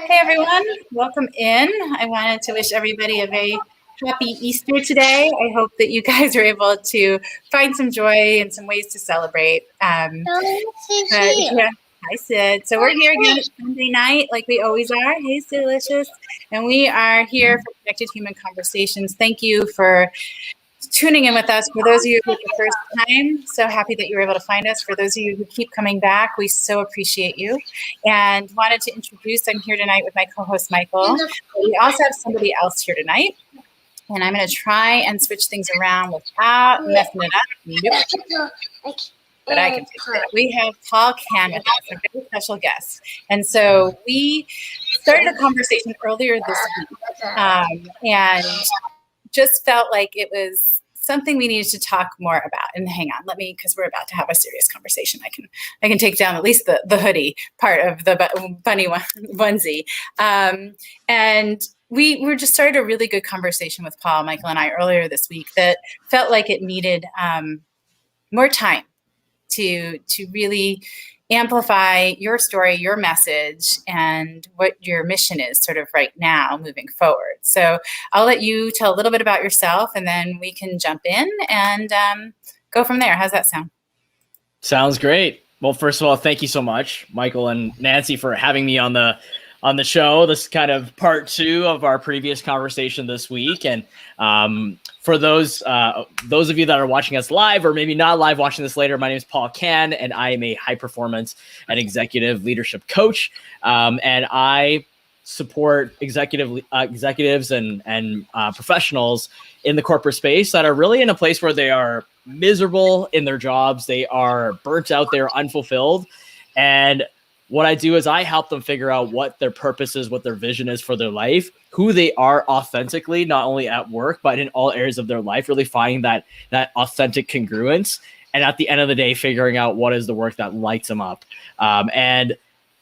Hey everyone, welcome in. I wanted to wish everybody a very happy Easter today. I hope that you guys are able to find some joy and some ways to celebrate. Yeah, hi Sid. So we're here again Sunday night, like we always are. Hey Delicious, and we are here for Connected Human Conversations. Thank you for tuning in with us. For those of you who the first time, so happy that you were able to find us. For those of you who keep coming back, we so appreciate you. And wanted to introduce, I'm here tonight with my co-host Michael. We also have somebody else here tonight. And I'm going to try and switch things around without messing it up. But I can fix it. We have Paul Can with us, a very special guest. And so we started a conversation earlier this week and just felt like it was something we needed to talk more about. And hang on, because we're about to have a serious conversation. I can take down at least the hoodie part of the bunny onesie. And we were just started a really good conversation with Paul, Michael, and I earlier this week that felt like it needed more time to really amplify your story, your message, and what your mission is sort of right now moving forward. So I'll let you tell a little bit about yourself and then we can jump in and go from there. How's that sound? Sounds great. Well, first of all, thank you so much, Michael and Nancy, for having me on the show. This is kind of part 2 of our previous conversation this week. And for those of you that are watching us live or maybe not live watching this later, my name is Paul Can, and I am a high performance and executive leadership coach. And I support executives and professionals in the corporate space that are really in a place where they are miserable in their jobs. They are burnt out. They're unfulfilled. And what I do is I help them figure out what their purpose is, what their vision is for their life, who they are authentically, not only at work, but in all areas of their life, really finding that authentic congruence. And at the end of the day, figuring out what is the work that lights them up. And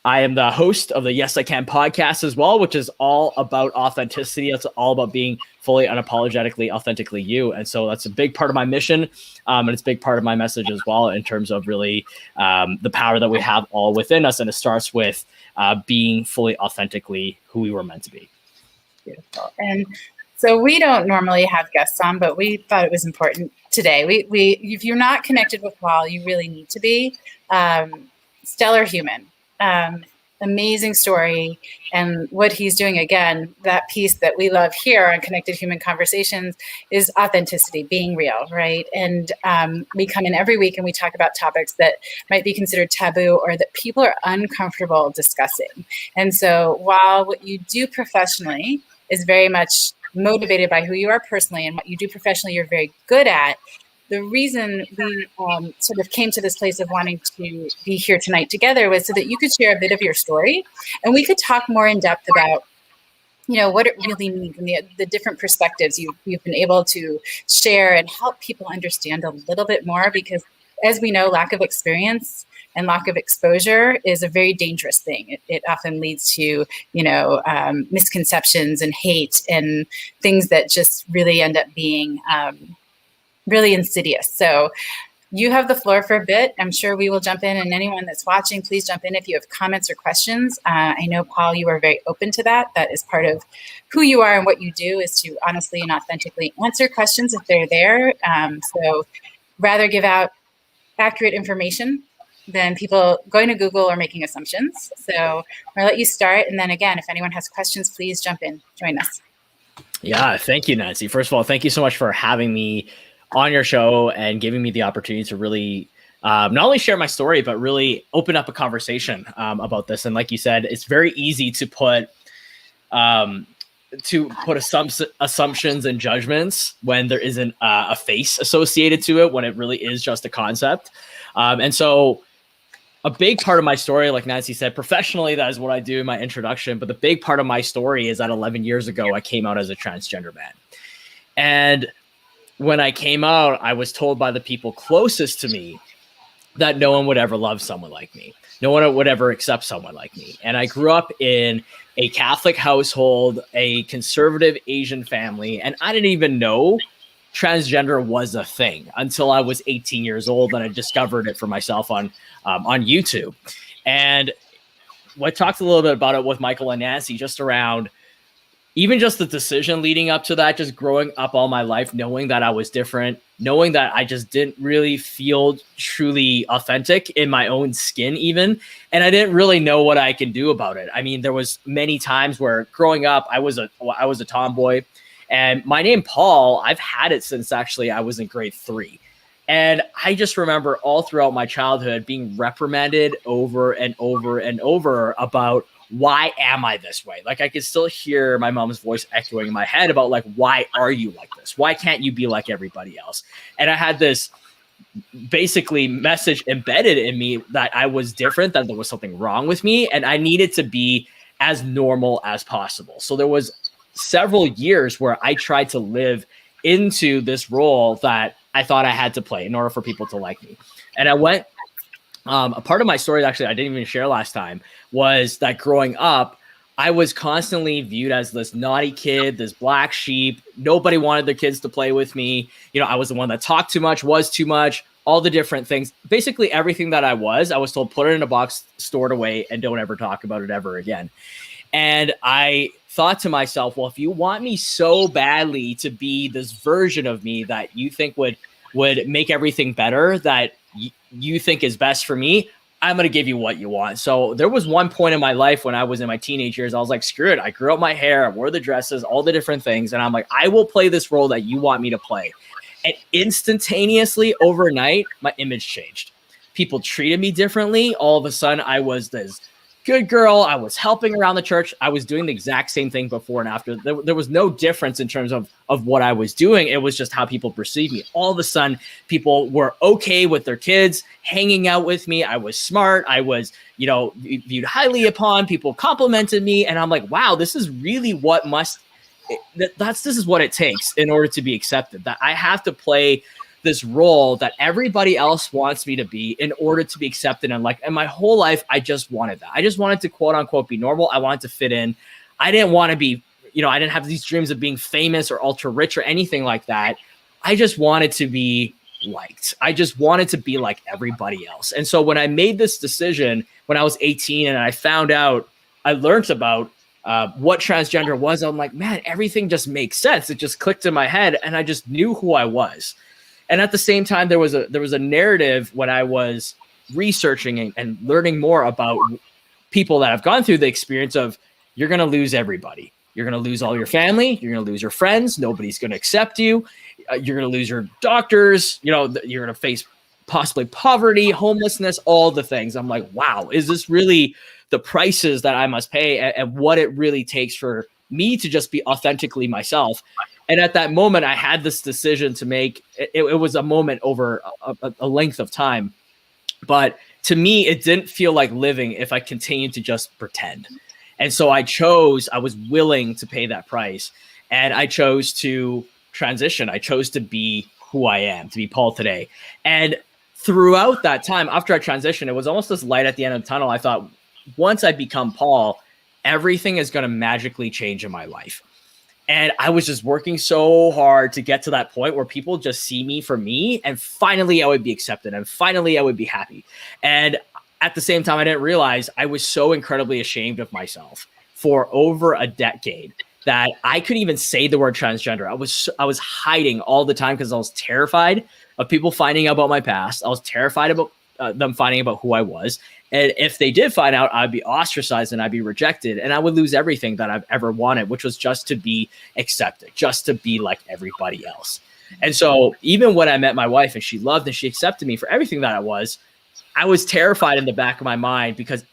I am the host of the Yes, I Can podcast as well, which is all about authenticity. It's all about being fully unapologetically, authentically you. And so that's a big part of my mission. And it's a big part of my message as well in terms of really the power that we have all within us. And it starts with being fully authentically who we were meant to be. Beautiful. And so we don't normally have guests on, but we thought it was important today. We if you're not connected with Paul, you really need to be. Stellar human. Amazing story, and what he's doing, again, that piece that we love here on Connected Human Conversations is authenticity, being real, right? And we come in every week and we talk about topics that might be considered taboo or that people are uncomfortable discussing. And so while what you do professionally is very much motivated by who you are personally, and what you do professionally you're very good at, the reason we sort of came to this place of wanting to be here tonight together was so that you could share a bit of your story and we could talk more in depth about, what it really means and the different perspectives you've been able to share and help people understand a little bit more, because as we know, lack of experience and lack of exposure is a very dangerous thing. It often leads to, misconceptions and hate and things that just really end up being really insidious. So you have the floor for a bit. I'm sure we will jump in, and anyone that's watching, please jump in if you have comments or questions. I know, Paul, you are very open to that. That is part of who you are, and what you do is to honestly and authentically answer questions if they're there. So rather give out accurate information than people going to Google or making assumptions. So I'll let you start. And then again, if anyone has questions, please jump in, join us. Yeah, thank you, Nancy. First of all, thank you so much for having me on your show and giving me the opportunity to really not only share my story, but really open up a conversation about this. And like you said, it's very easy to put assumptions and judgments when there isn't a face associated to it, when it really is just a concept. And so a big part of my story, like Nancy said, professionally, that is what I do in my introduction. But the big part of my story is that 11 years ago, I came out as a transgender man. And when I came out, I was told by the people closest to me that no one would ever love someone like me. No one would ever accept someone like me. And I grew up in a Catholic household, a conservative Asian family, and I didn't even know transgender was a thing until I was 18 years old and I discovered it for myself on YouTube. And I talked a little bit about it with Michael and Nancy, just around even just the decision leading up to that, just growing up all my life, knowing that I was different, knowing that I just didn't really feel truly authentic in my own skin even. And I didn't really know what I could do about it. I mean, there was many times where growing up, I was a tomboy, and my name, Paul, I've had it since actually I was in grade 3. And I just remember all throughout my childhood being reprimanded over and over and over about, why am I this way? Like, I could still hear my mom's voice echoing in my head about, like, why are you like this? Why can't you be like everybody else? And I had this basically message embedded in me that I was different, that there was something wrong with me, and I needed to be as normal as possible. So there was several years where I tried to live into this role that I thought I had to play in order for people to like me. And I went, a part of my story that actually I didn't even share last time was that growing up, I was constantly viewed as this naughty kid, this black sheep. Nobody wanted their kids to play with me. You know, I was the one that talked too much, was too much, all the different things. Basically everything that I was told, put it in a box, store it away, and don't ever talk about it ever again. And I thought to myself, well, if you want me so badly to be this version of me that you think would make everything better, that you think is best for me, I'm going to give you what you want. So there was one point in my life when I was in my teenage years, I was like, screw it. I grew up my hair, I wore the dresses, all the different things. And I'm like, I will play this role that you want me to play. And instantaneously, overnight, my image changed. People treated me differently. All of a sudden, I was this good girl. I was helping around the church. I was doing the exact same thing before and after. There was no difference in terms of what I was doing. It was just how people perceived me. All of a sudden, people were okay with their kids hanging out with me. I was smart. I was, viewed highly upon. People complimented me. And I'm like, wow, this is really this is what it takes in order to be accepted. That I have to play this role that everybody else wants me to be in order to be accepted. And my whole life, I just wanted that. I just wanted to quote unquote be normal. I wanted to fit in. I didn't want to be, I didn't have these dreams of being famous or ultra rich or anything like that. I just wanted to be liked. I just wanted to be like everybody else. And so when I made this decision when I was 18 and I learned about what transgender was, I'm like, man, everything just makes sense. It just clicked in my head and I just knew who I was. And at the same time, there was a narrative when I was researching and learning more about people that have gone through the experience of, you're going to lose everybody. You're going to lose all your family. You're going to lose your friends. Nobody's going to accept you. You're going to lose your doctors. You're going to face possibly poverty, homelessness, all the things. I'm like, wow, is this really the prices that I must pay and what it really takes for me to just be authentically myself? And at that moment, I had this decision to make. It was a moment over a length of time. But to me, it didn't feel like living if I continued to just pretend. And so I was willing to pay that price. And I chose to transition. I chose to be who I am, to be Paul today. And throughout that time, after I transitioned, it was almost this light at the end of the tunnel. I thought, once I become Paul, everything is going to magically change in my life. And I was just working so hard to get to that point where people just see me for me, and finally I would be accepted, and finally I would be happy. And at the same time, I didn't realize I was so incredibly ashamed of myself for over a decade that I couldn't even say the word transgender. I was hiding all the time because I was terrified of people finding out about my past. I was terrified about them finding about who I was. And if they did find out, I'd be ostracized and I'd be rejected and I would lose everything that I've ever wanted, which was just to be accepted, just to be like everybody else. And so even when I met my wife and she loved and she accepted me for everything that I was terrified in the back of my mind, because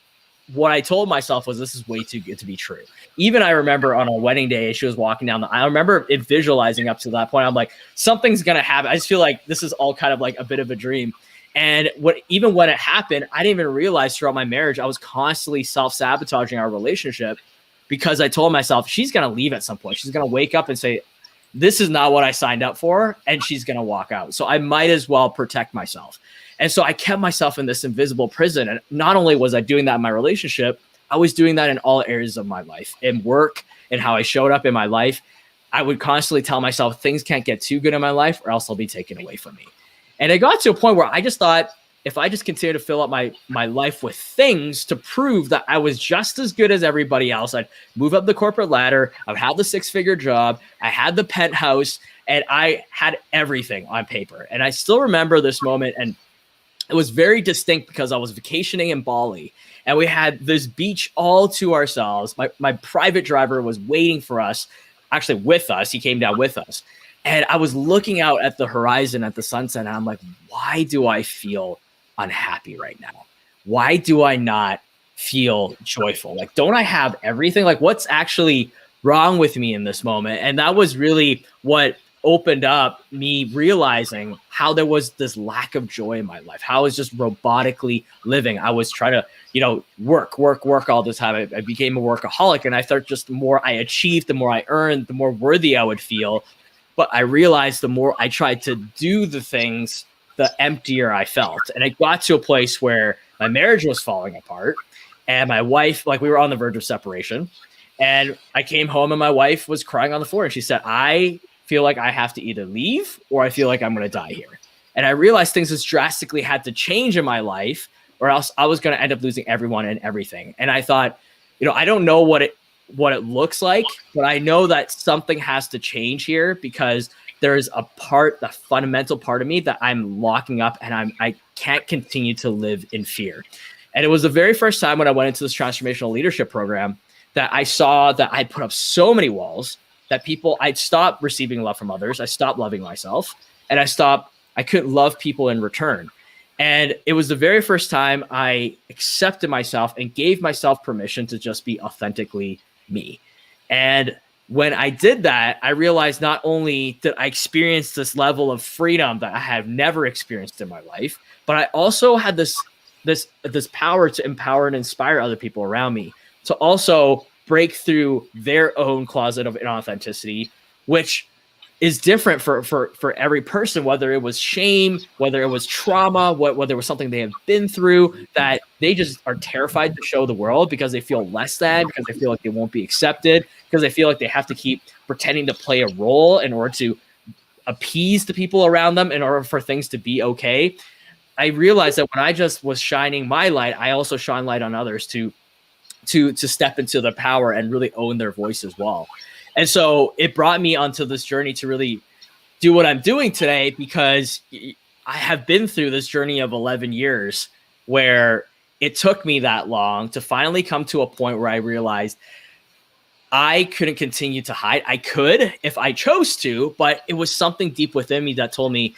what I told myself was, this is way too good to be true. Even I remember on our wedding day, she was walking down I remember it visualizing up to that point. I'm like, something's going to happen. I just feel like this is all kind of like a bit of a dream. And even when it happened, I didn't even realize throughout my marriage, I was constantly self-sabotaging our relationship because I told myself she's going to leave at some point. She's going to wake up and say, this is not what I signed up for. And she's going to walk out. So I might as well protect myself. And so I kept myself in this invisible prison. And not only was I doing that in my relationship, I was doing that in all areas of my life, in work, and how I showed up in my life. I would constantly tell myself things can't get too good in my life or else they'll be taken away from me. And it got to a point where I just thought, if I just continue to fill up my life with things to prove that I was just as good as everybody else, I'd move up the corporate ladder, I'd have the 6-figure job, I had the penthouse, and I had everything on paper. And I still remember this moment, and it was very distinct because I was vacationing in Bali, and we had this beach all to ourselves. My private driver was waiting for us, actually with us. He came down with us. And I was looking out at the horizon, at the sunset, and I'm like, why do I feel unhappy right now? Why do I not feel joyful? Like, don't I have everything? Like, what's actually wrong with me in this moment? And that was really what opened up me realizing how there was this lack of joy in my life, how I was just robotically living. I was trying to, work all the time. I became a workaholic, and I thought just the more I achieved, the more I earned, the more worthy I would feel. But I realized the more I tried to do the things, the emptier I felt. And it got to a place where my marriage was falling apart, and my wife, like, we were on the verge of separation. And I came home and my wife was crying on the floor, and she said, I feel like I have to either leave or I feel like I'm going to die here. And I realized things just drastically had to change in my life, or else I was going to end up losing everyone and everything. And I thought, I don't know what it looks like, but I know that something has to change here, because there's a fundamental part of me that I'm locking up, and I can't continue to live in fear. And it was the very first time when I went into this transformational leadership program that I saw that I put up so many walls that I'd stopped receiving love from others. I stopped loving myself, and I couldn't love people in return. And it was the very first time I accepted myself and gave myself permission to just be authentically me. And when I did that, I realized not only did I experience this level of freedom that I have never experienced in my life, but I also had this power to empower and inspire other people around me to also break through their own closet of inauthenticity, which is different for every person, whether it was shame, whether it was trauma, whether it was something they have been through, that they just are terrified to show the world because they feel less than, because they feel like they won't be accepted, because they feel like they have to keep pretending to play a role in order to appease the people around them in order for things to be okay. I realized that when I just was shining my light, I also shine light on others to step into their power and really own their voice as well. And so it brought me onto this journey to really do what I'm doing today, because I have been through this journey of 11 years where it took me that long to finally come to a point where I realized I couldn't continue to hide. I could if I chose to, but it was something deep within me that told me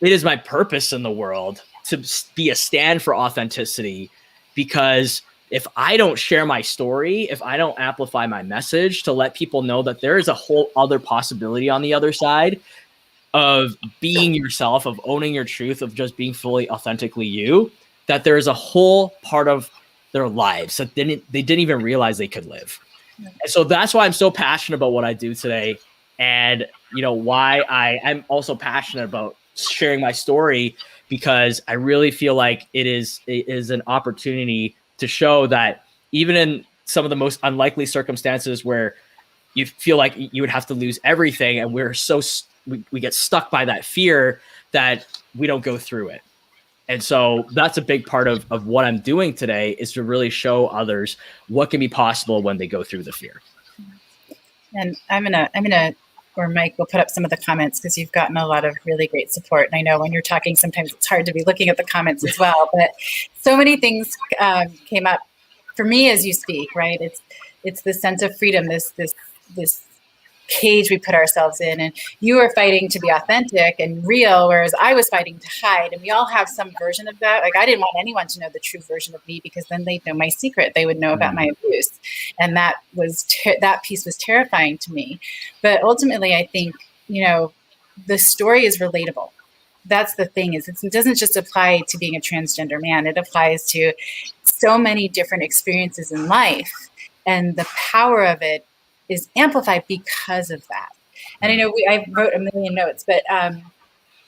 it is my purpose in the world to be a stand for authenticity, because if I don't share my story, if I don't amplify my message to let people know that there is a whole other possibility on the other side of being yourself, of owning your truth, of just being fully authentically you, that there is a whole part of their lives that they didn't even realize they could live. And so that's why I'm so passionate about what I do today. And, why I'm also passionate about sharing my story, because I really feel like it is an opportunity to show that even in some of the most unlikely circumstances where you feel like you would have to lose everything, and we get stuck by that fear, that we don't go through it. And so that's a big part of what I'm doing today, is to really show others what can be possible when they go through the fear. And I'm gonna, or Mike will put up some of the comments, because you've gotten a lot of really great support. And I know when you're talking, sometimes it's hard to be looking at the comments as well, but so many things came up for me as you speak, right? It's this sense of freedom, this cage we put ourselves in, and you were fighting to be authentic and real, whereas I was fighting to hide. And we all have some version of that. Like, I didn't want anyone to know the true version of me, because then they'd know my secret. They would know about my abuse, and that piece was terrifying to me. But ultimately, I think the story is relatable. That's the thing, is it doesn't just apply to being a transgender man. It applies to so many different experiences in life, and the power of it is amplified because of that. And I know I wrote a million notes, but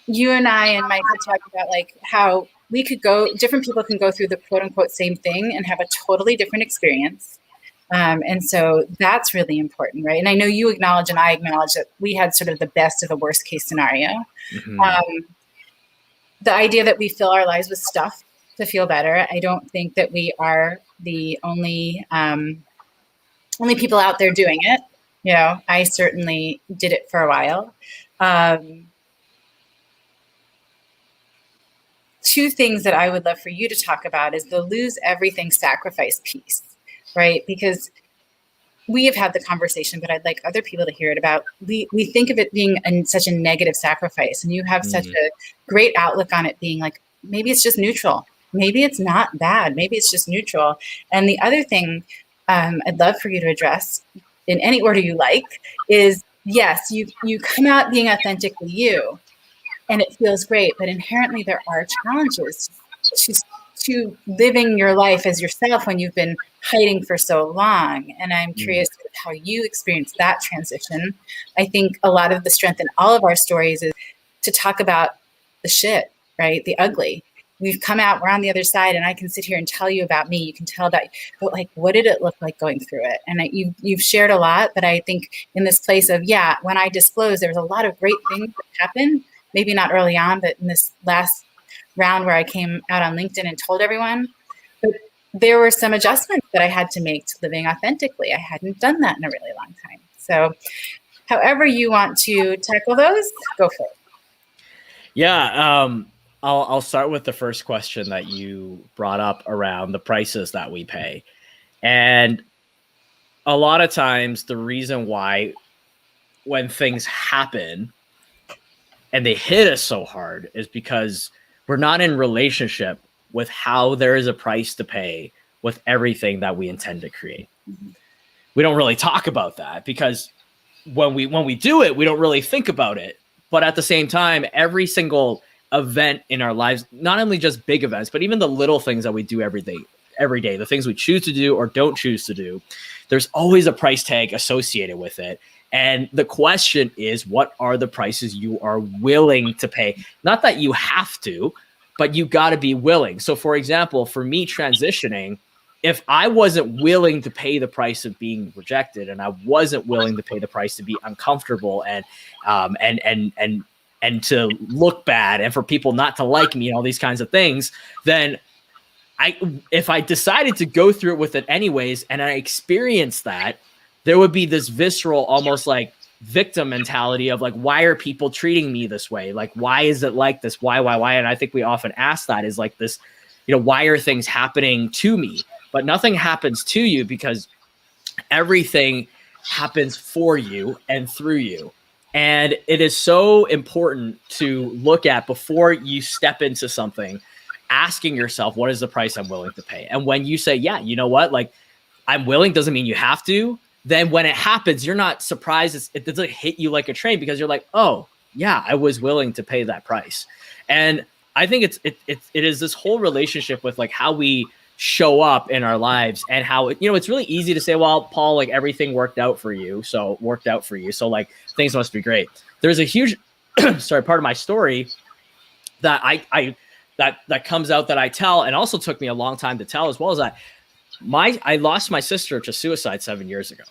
you and I and Mike had talked about like how different people can go through the quote unquote same thing and have a totally different experience. And so that's really important, right? And I know you acknowledge and I acknowledge that we had sort of the best of the worst case scenario. Mm-hmm. the idea that we fill our lives with stuff to feel better. I don't think that we are the only people out there doing it. You know, I certainly did it for a while. Two things that I would love for you to talk about is the lose everything sacrifice piece, right? Because we have had the conversation, but I'd like other people to hear it about. We think of it being such a negative sacrifice, and you have such a great outlook on it being like, maybe it's just neutral. Maybe it's not bad. Maybe it's just neutral. And the other thing I'd love for you to address in any order you like is, yes, you come out being authentically you, and it feels great, but inherently there are challenges to living your life as yourself when you've been hiding for so long. And I'm curious how you experienced that transition. I think a lot of the strength in all of our stories is to talk about the shit, right? The ugly. We've come out, we're on the other side, and I can sit here and tell you about me. You can tell about, but like, what did it look like going through it? And you've shared a lot, but I think in this place of, yeah, when I disclosed, there was a lot of great things that happened, maybe not early on, but in this last round where I came out on LinkedIn and told everyone, but there were some adjustments that I had to make to living authentically. I hadn't done that in a really long time. So however you want to tackle those, go for it. Yeah. I'll start with the first question that you brought up around the prices that we pay. And a lot of times the reason why when things happen and they hit us so hard is because we're not in relationship with how there is a price to pay with everything that we intend to create. Mm-hmm. We don't really talk about that because when we do it, we don't really think about it. But at the same time, every single event in our lives, not only just big events, but even the little things that we do every day, the things we choose to do or don't choose to do, there's always a price tag associated with it. And the question is, what are the prices you are willing to pay? Not that you have to, but you got to be willing. So for example, for me transitioning, if I wasn't willing to pay the price of being rejected, and I wasn't willing to pay the price to be uncomfortable and to look bad and for people not to like me and all these kinds of things, then if I decided to go through it with it anyways, and I experienced that, there would be this visceral, almost like victim mentality of like, why are people treating me this way? Like, why is it like this? Why? And I think we often ask that is like this, why are things happening to me? But nothing happens to you because everything happens for you and through you. And it is so important to look at before you step into something, asking yourself, what is the price I'm willing to pay? And when you say, yeah, you know what, like I'm willing, doesn't mean you have to. Then when it happens, you're not surprised. It doesn't hit you like a train because you're like, oh yeah, I was willing to pay that price. And I think it is this whole relationship with like how we show up in our lives and how, it's really easy to say, well, Paul, like everything worked out for you. So like things must be great. There's a huge, part of my story that that comes out that I tell, and also took me a long time to tell, as well as that I lost my sister to suicide 7 years ago.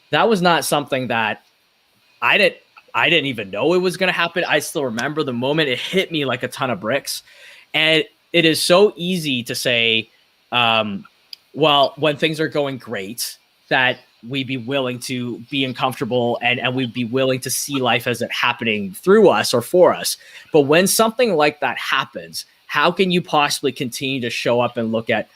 That was not something that I didn't even know it was going to happen. I still remember the moment. It hit me like a ton of bricks. And it is so easy to say, well, when things are going great, that we'd be willing to be uncomfortable and we'd be willing to see life as it happening through us or for us. But when something like that happens, how can you possibly continue to show up and look at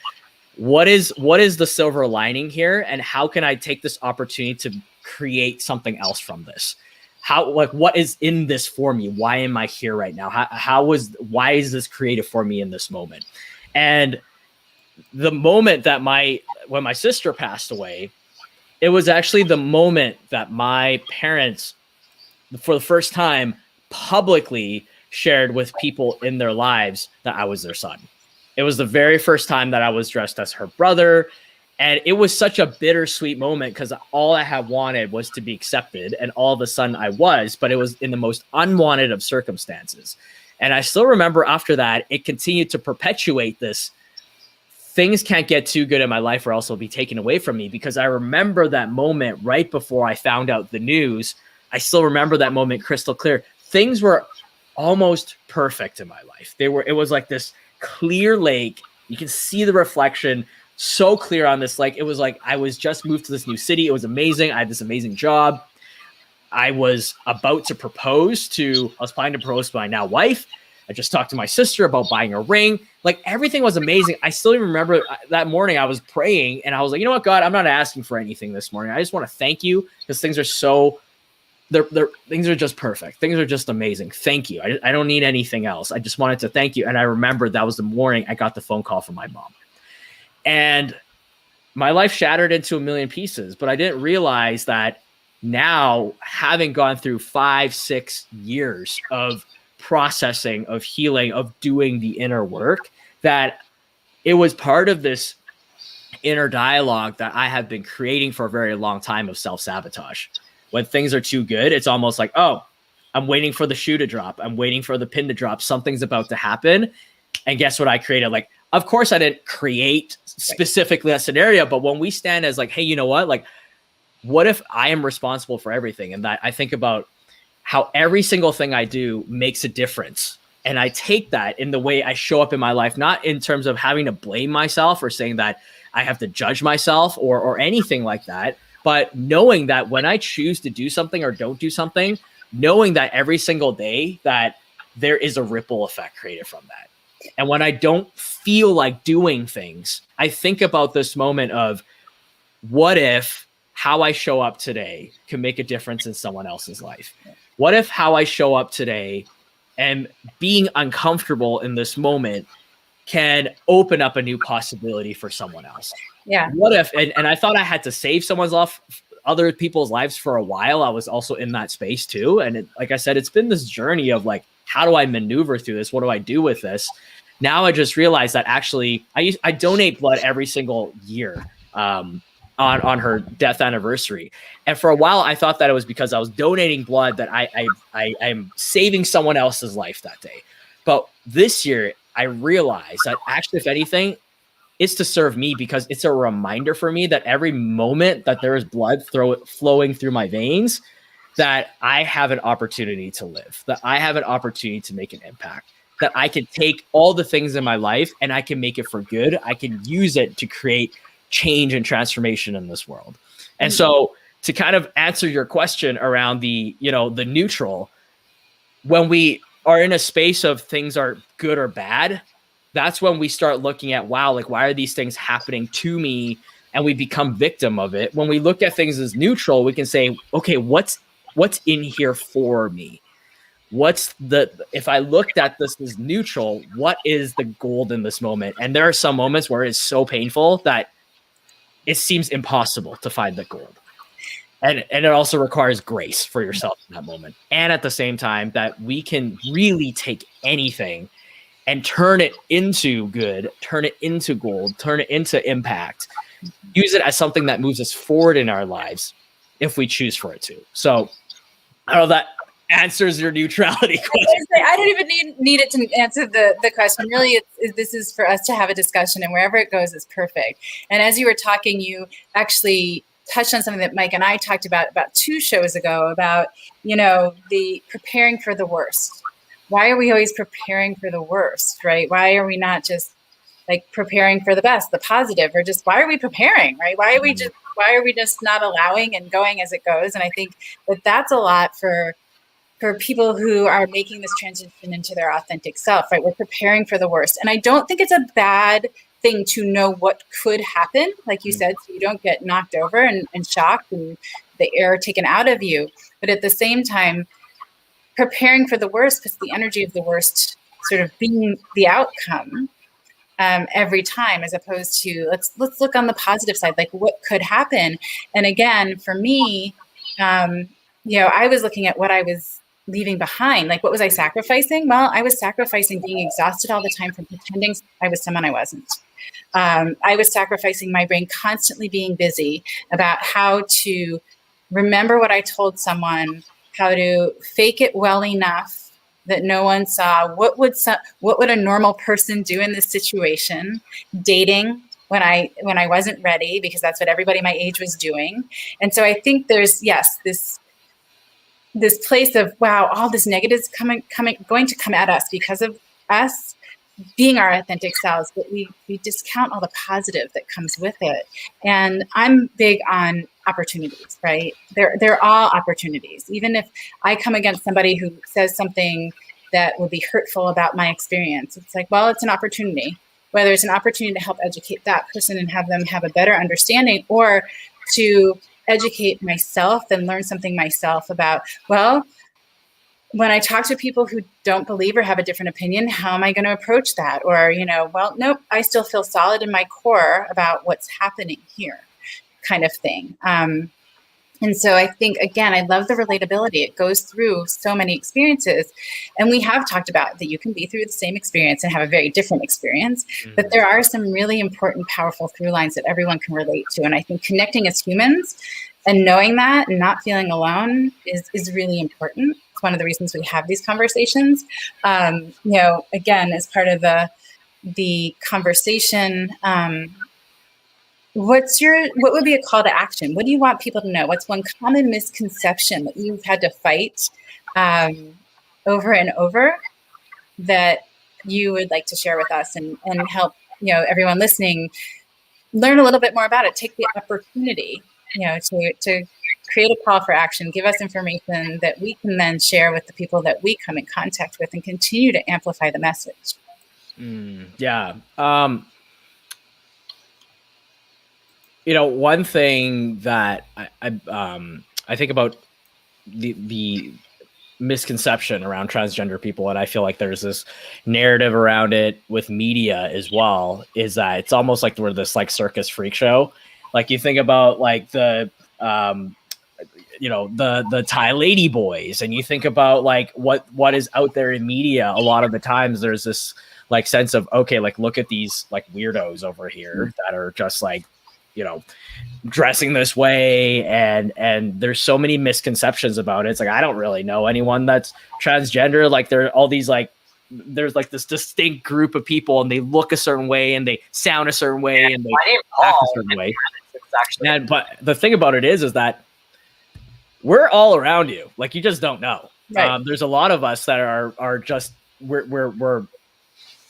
what is the silver lining here? And how can I take this opportunity to create something else from this? What is in this for me? Why am I here right now? Why is this creative for me in this moment? And the moment that when my sister passed away, it was actually the moment that my parents, for the first time, publicly shared with people in their lives that I was their son. It was the very first time that I was dressed as her brother. And it was such a bittersweet moment because all I had wanted was to be accepted, and all of a sudden I was, but it was in the most unwanted of circumstances. And I still remember after that, it continued to perpetuate this. Things can't get too good in my life or else it'll be taken away from me, because I remember that moment right before I found out the news. I still remember that moment crystal clear. Things were almost perfect in my life. It was like this clear lake. You can see the reflection so clear on this lake. It was like I was just moved to this new city. It was amazing. I had this amazing job. I was about to propose to, I was planning to propose to my now wife. I just talked to my sister about buying a ring. Like everything was amazing. I still even remember that morning I was praying and I was like, you know what, God, I'm not asking for anything this morning. I just want to thank you because things are so, things are just perfect. Things are just amazing. Thank you. I don't need anything else. I just wanted to thank you. And I remember that was the morning I got the phone call from my mom. And my life shattered into a million pieces, but I didn't realize that now, having gone through 5-6 years of processing, of healing, of doing the inner work, that it was part of this inner dialogue that I have been creating for a very long time of self-sabotage. When things are too good, it's almost like, oh, I'm waiting for the shoe to drop. I'm waiting for the pin to drop. Something's about to happen. And guess what I created? Like, of course I didn't create specifically that scenario, but when we stand as like, hey, you know what? Like, what if I am responsible for everything? And that I think about how every single thing I do makes a difference. And I take that in the way I show up in my life, not in terms of having to blame myself or saying that I have to judge myself or anything like that, but knowing that when I choose to do something or don't do something, knowing that every single day that there is a ripple effect created from that. And when I don't feel like doing things, I think about this moment of what if how I show up today can make a difference in someone else's life? What if how I show up today and being uncomfortable in this moment can open up a new possibility for someone else? Yeah. What if, and I thought I had to save someone's life, other people's lives for a while. I was also in that space too. And like I said, it's been this journey of like, how do I maneuver through this? What do I do with this? Now I just realized that actually I donate blood every single year. On her death anniversary. And for a while, I thought that it was because I was donating blood that I'm saving someone else's life that day. But this year, I realized that actually, if anything, it's to serve me because it's a reminder for me that every moment that there is blood flowing through my veins, that I have an opportunity to live, that I have an opportunity to make an impact, that I can take all the things in my life and I can make it for good. I can use it to create change and transformation in this world. And so to kind of answer your question around the neutral, when we are in a space of things are good or bad, that's when we start looking at, wow, like why are these things happening to me? And we become victim of it. When we look at things as neutral, we can say, okay, what's in here for me? If I looked at this as neutral, what is the gold in this moment? And there are some moments where it's so painful that it seems impossible to find the gold. And it also requires grace for yourself in that moment. And at the same time, that we can really take anything and turn it into good, turn it into gold, turn it into impact, use it as something that moves us forward in our lives if we choose for it to. So I don't know if that answers your neutrality question. I don't even need it to answer the question. Really, this is for us to have a discussion, and wherever it goes is perfect. And as you were talking, you actually touched on something that Mike and I talked about 2 shows ago about, the preparing for the worst. Why are we always preparing for the worst, right? Why are we not just like preparing for the best, the positive, or just why are we preparing, right? Why are we just not allowing and going as it goes? And I think that's a lot for people who are making this transition into their authentic self, right? We're preparing for the worst. And I don't think it's a bad thing to know what could happen, like you said, so you don't get knocked over and shocked and the air taken out of you. But at the same time, preparing for the worst puts the energy of the worst sort of being the outcome every time, as opposed to let's look on the positive side, like what could happen. And again, for me, I was looking at what I was leaving behind. Like, what was I sacrificing? Well, I was sacrificing being exhausted all the time from pretending I was someone I wasn't. I was sacrificing my brain constantly being busy about how to remember what I told someone, how to fake it well enough that no one saw. What would a normal person do in this situation? Dating when I wasn't ready, because that's what everybody my age was doing. And so I think there's, yes, this this place of, wow, all this negative is going to come at us because of us being our authentic selves, but we discount all the positive that comes with it. And I'm big on opportunities, right? They're all opportunities. Even if I come against somebody who says something that will be hurtful about my experience, it's like, well, it's an opportunity. Whether it's an opportunity to help educate that person and have them have a better understanding, or to educate myself and learn something myself about, well, when I talk to people who don't believe or have a different opinion, how am I going to approach that? Or, well, nope, I still feel solid in my core about what's happening here, kind of thing. And so I think, again, I love the relatability. It goes through so many experiences. And we have talked about that you can be through the same experience and have a very different experience. Mm-hmm. But there are some really important, powerful through lines that everyone can relate to. And I think connecting as humans and knowing that and not feeling alone is really important. It's one of the reasons we have these conversations. Again, as part of the conversation, what would be a call to action? What do you want people to know? What's one common misconception that you've had to fight over and over that you would like to share with us and help, everyone listening learn a little bit more about it? Take the opportunity, to create a call for action, give us information that we can then share with the people that we come in contact with and continue to amplify the message. Yeah. One thing that I think about the misconception around transgender people, and I feel like there's this narrative around it with media as well, is that it's almost like we're this like circus freak show. Like you think about like the Thai lady boys, and you think about like what is out there in media. A lot of the times there's this like sense of, okay, like look at these like weirdos over here that are just like, dressing this way, and there's so many misconceptions about it. It's like, I don't really know anyone that's transgender. Like there are all these like, there's like this distinct group of people, and they look a certain way, and they sound a certain way, and they act a certain way. But the thing about it is that we're all around you. Like you just don't know. Right. There's a lot of us that are just we're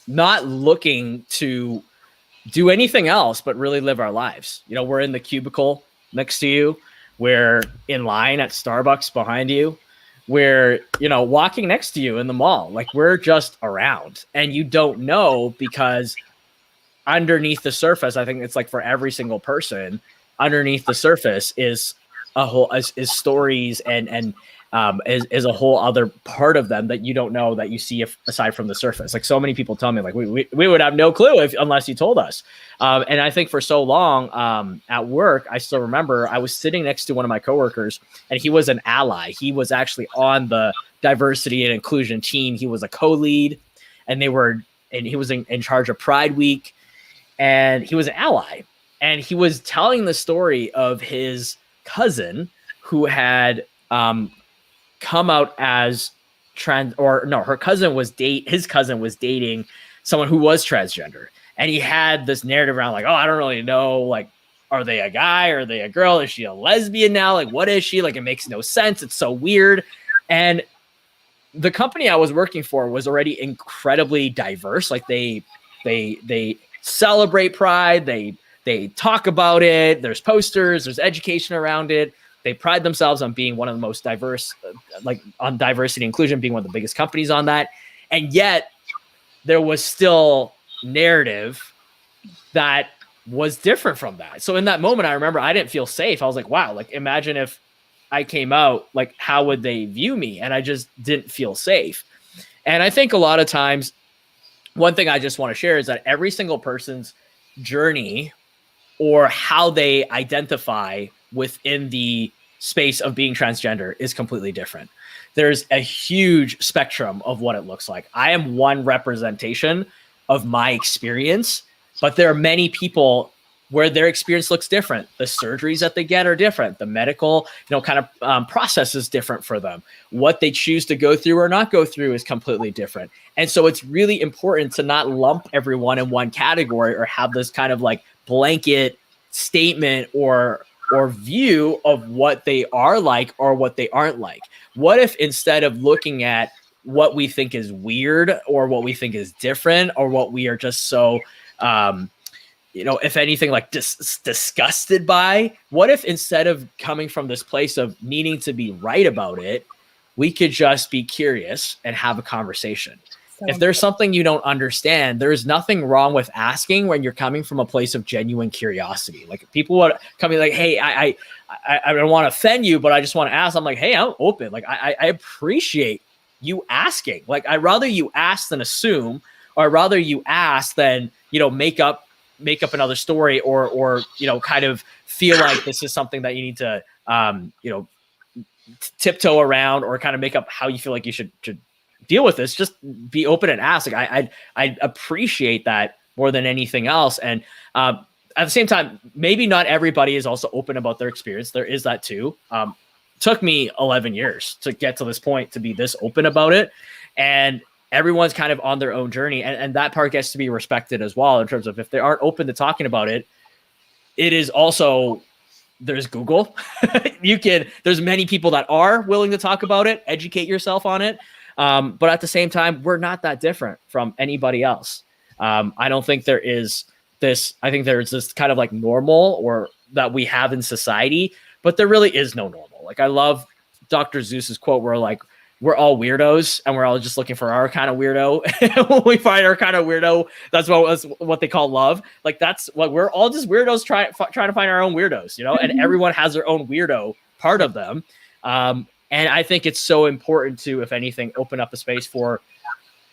not looking to do anything else but really live our lives. We're in the cubicle next to you. We're in line at Starbucks behind you. We're, walking next to you in the mall. Like we're just around, and you don't know, because underneath the surface, I think it's like for every single person, underneath the surface is a whole is stories and is a whole other part of them that you don't know, that you see aside from the surface. Like so many people tell me, like we would have no clue unless you told us. And I think for so long at work, I still remember I was sitting next to one of my coworkers, and he was an ally. He was actually on the diversity and inclusion team. He was a co-lead, and he was in charge of Pride Week, and he was an ally. And he was telling the story of his cousin who had come out as trans, or no, his cousin was dating someone who was transgender. And he had this narrative around like, oh, I don't really know, like, are they a guy? Are they a girl? Is she a lesbian now? Like, what is she? Like, it makes no sense. It's so weird. And the company I was working for was already incredibly diverse. Like they celebrate Pride. They talk about it. There's posters, there's education around it. They pride themselves on being one of the most diverse, like on diversity and inclusion, being one of the biggest companies on that. And yet there was still narrative that was different from that. So in that moment, I remember I didn't feel safe. I was like, wow, like imagine if I came out, like how would they view me? And I just didn't feel safe. And I think a lot of times, one thing I just want to share is that every single person's journey or how they identify within the space of being transgender is completely different. There's a huge spectrum of what it looks like. I am one representation of my experience, but there are many people where their experience looks different. The surgeries that they get are different. The medical, kind of process is different for them. What they choose to go through or not go through is completely different. And so it's really important to not lump everyone in one category or have this kind of like blanket statement or or view of what they are like or what they aren't like? What if instead of looking at what we think is weird or what we think is different or what we are just so, if anything, like disgusted by, what if instead of coming from this place of needing to be right about it, we could just be curious and have a conversation? If there's something you don't understand, there's nothing wrong with asking when you're coming from a place of genuine curiosity. Like people would come in like, hey, I don't want to offend you, but I just want to ask. I'm like, hey, I'm open. Like I appreciate you asking. Like I'd rather you ask than assume, or I'd rather you ask than, make up another story or kind of feel like this is something that you need to, tiptoe around or kind of make up how you feel like you should deal with this. Just be open and ask. Like I appreciate that more than anything else. And at the same time, maybe not everybody is also open about their experience. There is that too. Took me 11 years to get to this point to be this open about it. And everyone's kind of on their own journey. And that part gets to be respected as well, in terms of if they aren't open to talking about it, it is also, there's Google. There's many people that are willing to talk about it, educate yourself on it. But at the same time, we're not that different from anybody else. I don't think there is this, I think there's this kind of like normal or that we have in society, but there really is no normal. Like I love Dr. Seuss's quote where like, we're all weirdos and we're all just looking for our kind of weirdo. When we find our kind of weirdo, that's what they call love. Like that's what we're all just weirdos trying to find our own weirdos, and everyone has their own weirdo part of them. And I think it's so important to, if anything, open up a space for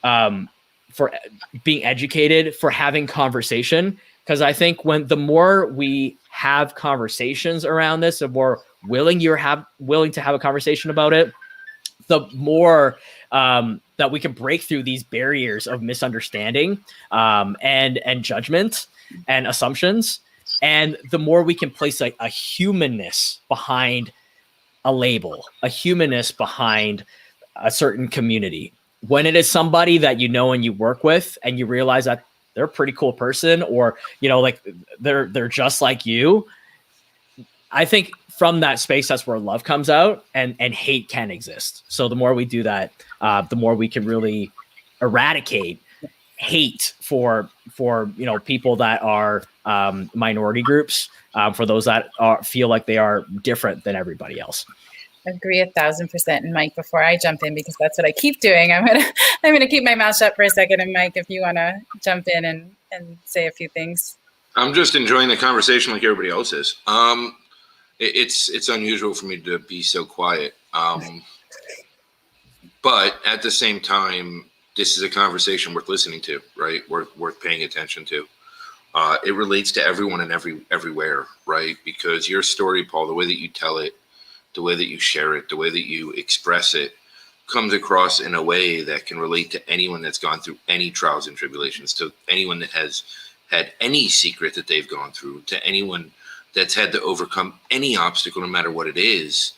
being educated, for having conversation. Because I think the more we have conversations around this, the more willing to have a conversation about it, the more that we can break through these barriers of misunderstanding and judgment and assumptions. And the more we can place like a humanness behind a label, a humanness behind a certain community. When it is somebody that and you work with and you realize that they're a pretty cool person, or, like they're just like you, I think from that space, that's where love comes out and hate can exist. So the more we do that, the more we can really eradicate hate for people that are minority groups, for those that feel like they are different than everybody else. Agree 1,000%. And Mike, before I jump in, because that's what I keep doing, I'm gonna keep my mouth shut for a second. And Mike, if you want to jump in and say a few things. I'm just enjoying the conversation like everybody else is. It's unusual for me to be so quiet. But at the same time, this is a conversation worth listening to, right? Worth paying attention to. It relates to everyone and everywhere, right? Because your story, Paul, the way that you tell it, the way that you share it, the way that you express it, comes across in a way that can relate to anyone that's gone through any trials and tribulations, to anyone that has had any secret that they've gone through, to anyone that's had to overcome any obstacle, no matter what it is.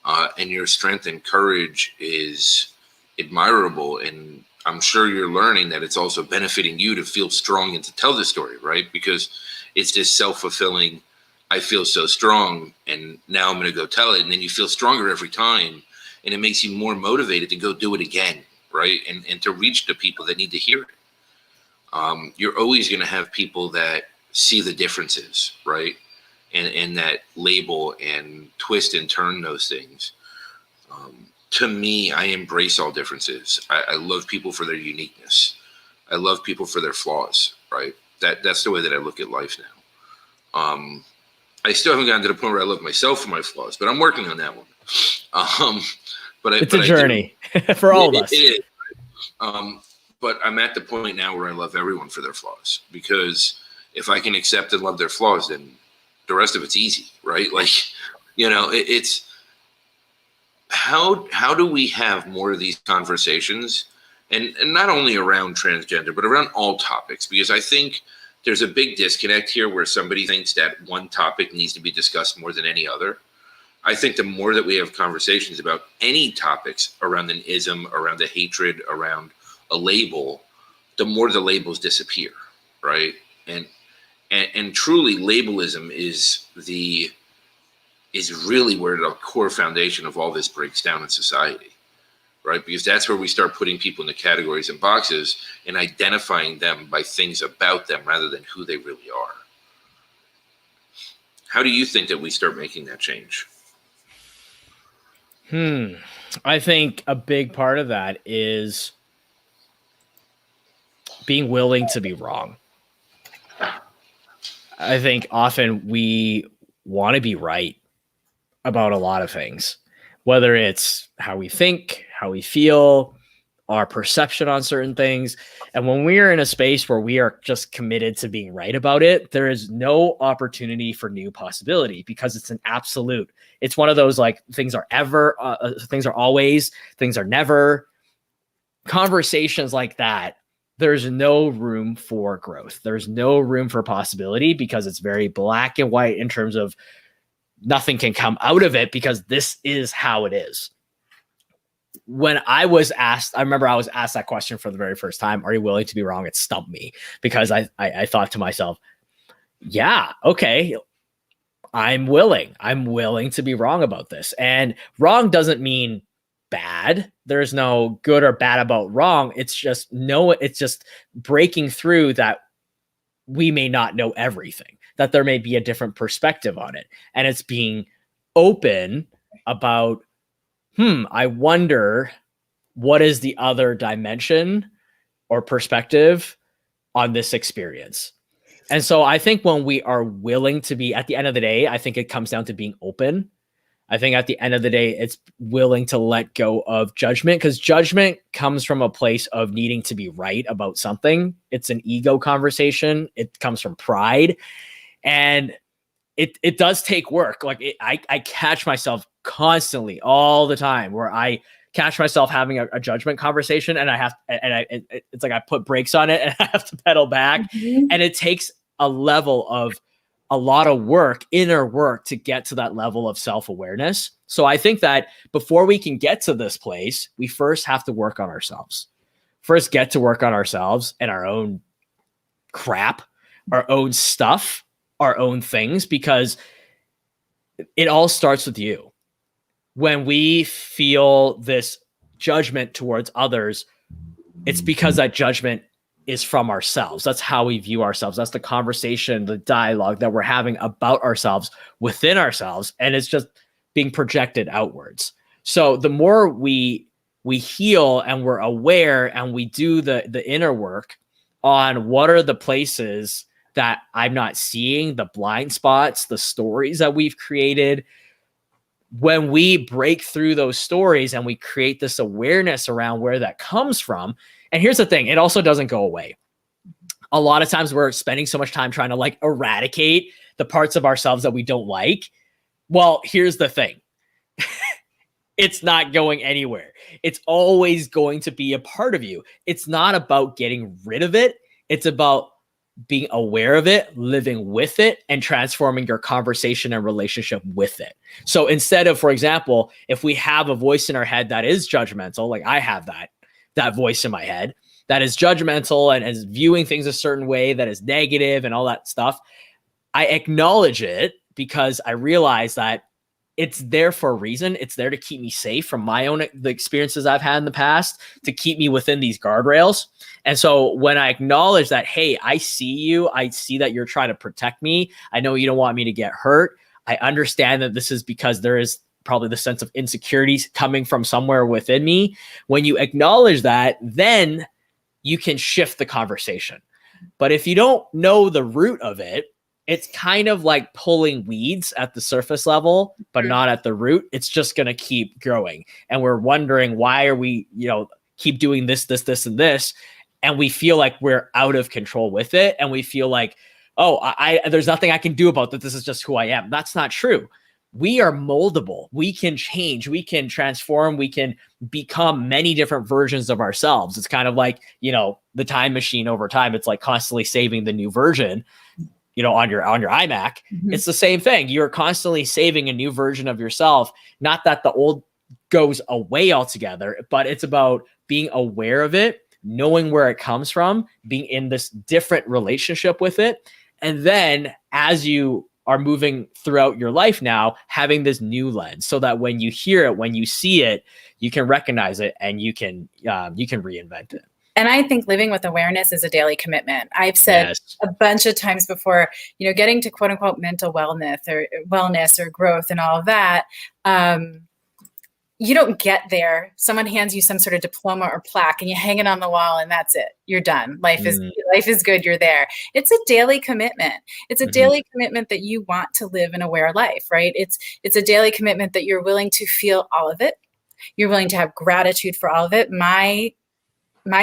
And your strength and courage is admirable. And I'm sure you're learning that it's also benefiting you to feel strong and to tell the story, right? Because it's this self-fulfilling, I feel so strong and now I'm going to go tell it. And then you feel stronger every time. And it makes you more motivated to go do it again, right? And to reach the people that need to hear it. You're always going to have people that see the differences, right? And that label and twist and turn those things. To me, I embrace all differences. I love people for their uniqueness. I love people for their flaws, right? That's the way that I look at life now. I still haven't gotten to the point where I love myself for my flaws, but I'm working on that one. It's a journey for all of us. It is. But I'm at the point now where I love everyone for their flaws, because if I can accept and love their flaws, then the rest of it's easy, right? Like, it's how do we have more of these conversations, and not only around transgender, but around all topics? Because I think there's a big disconnect here where somebody thinks that one topic needs to be discussed more than any other. I think the more that we have conversations about any topics around an ism, around a hatred, around a label, the more the labels disappear, right? And truly, labelism is the is really where the core foundation of all this breaks down in society, right? Because that's where we start putting people into categories and boxes and identifying them by things about them rather than who they really are. How do you think that we start making that change? I think a big part of that is being willing to be wrong. I think often we want to be right about a lot of things, whether it's how we think, how we feel, our perception on certain things. And when we are in a space where we are just committed to being right about it, there is no opportunity for new possibility because it's an absolute. It's one of those like things are ever, things are always, things are never. Conversations like that, there's no room for growth. There's no room for possibility because it's very black and white in terms of nothing can come out of it because this is how it is. When I was asked, I remember I was asked that question for the very first time, are you willing to be wrong? It stumped me because I thought to myself, yeah, okay, I'm willing to be wrong about this. And wrong doesn't mean bad. There's no good or bad about wrong. It's just breaking through that we may not know everything, that there may be a different perspective on it. And it's being open about, I wonder what is the other dimension or perspective on this experience. And so I think when we are willing to be, at the end of the day, I think it comes down to being open. I think at the end of the day, it's willing to let go of judgment because judgment comes from a place of needing to be right about something. It's an ego conversation. It comes from pride. And it does take work. Like I catch myself constantly all the time where I catch myself having a judgment conversation and it's like I put brakes on it and I have to pedal back. Mm-hmm. And it takes a level of a lot of work, inner work to get to that level of self-awareness. So I think that before we can get to this place, we first have to work on ourselves. First get to work on ourselves and our own crap, our own stuff, our own things, because it all starts with you. When we feel this judgment towards others, it's because that judgment is from ourselves. That's how we view ourselves. That's the conversation, the dialogue that we're having about ourselves within ourselves. And it's just being projected outwards. So the more we heal and we're aware and we do the inner work on what are the places that I'm not seeing, the blind spots, the stories that we've created, when we break through those stories and we create this awareness around where that comes from. And here's the thing, it also doesn't go away. A lot of times we're spending so much time trying to like eradicate the parts of ourselves that we don't like. Well, here's the thing. It's not going anywhere. It's always going to be a part of you. It's not about getting rid of it. It's about being aware of it, living with it, and transforming your conversation and relationship with it. So instead of, for example, if we have a voice in our head that is judgmental, like I have that voice in my head that is judgmental and is viewing things a certain way that is negative and all that stuff, I acknowledge it because I realize that it's there for a reason. It's there to keep me safe from the experiences I've had in the past, to keep me within these guardrails. And so when I acknowledge that, hey, I see you, I see that you're trying to protect me. I know you don't want me to get hurt. I understand that this is because there is probably the sense of insecurities coming from somewhere within me. When you acknowledge that, then you can shift the conversation. But if you don't know the root of it, it's kind of like pulling weeds at the surface level, but not at the root. It's just going to keep growing. And we're wondering, why are we, keep doing this, and this. And we feel like we're out of control with it. And we feel like, there's nothing I can do about that. This is just who I am. That's not true. We are moldable. We can change. We can transform. We can become many different versions of ourselves. It's kind of like, the time machine over time. It's like constantly saving the new version. On your iMac, mm-hmm. It's the same thing. You're constantly saving a new version of yourself. Not that the old goes away altogether, but it's about being aware of it, knowing where it comes from, being in this different relationship with it. And then as you are moving throughout your life now, having this new lens, so that when you hear it, when you see it, you can recognize it and you can reinvent it. And I think living with awareness is a daily commitment. I've said a bunch of times before, getting to quote unquote mental wellness or growth and all of that. You don't get there. Someone hands you some sort of diploma or plaque and you hang it on the wall and that's it. You're done. Life is good. You're there. It's a daily commitment. It's a daily commitment that you want to live an aware life, right? It's a daily commitment that you're willing to feel all of it. You're willing to have gratitude for all of it. My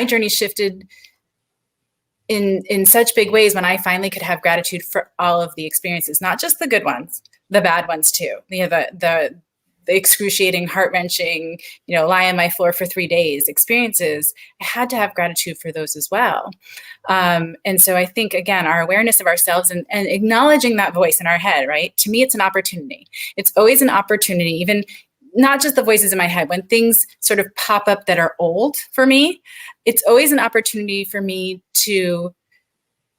journey shifted in such big ways when I finally could have gratitude for all of the experiences, not just the good ones, the bad ones too. The excruciating, heart-wrenching, lie on my floor for 3 days experiences. I had to have gratitude for those as well. And so I think, again, our awareness of ourselves and acknowledging that voice in our head, right? To me, it's an opportunity. It's always an opportunity, even not just the voices in my head. When things sort of pop up that are old for me, it's always an opportunity for me to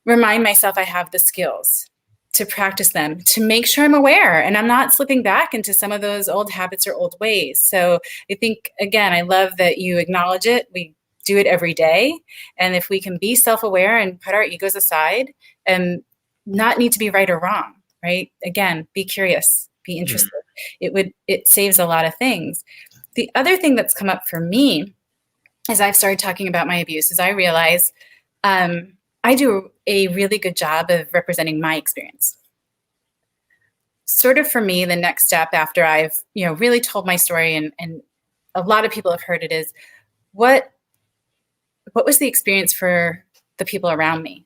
remind myself I have the skills to practice them, to make sure I'm aware and I'm not slipping back into some of those old habits or old ways. So I think, again, I love that you acknowledge it. We do it every day. And if we can be self-aware and put our egos aside and not need to be right or wrong, right? Again, be curious, be interested. It saves a lot of things. The other thing that's come up for me as I've started talking about my abuse is I realize I do a really good job of representing my experience. Sort of for me, the next step after I've, really told my story and a lot of people have heard it is, what was the experience for the people around me?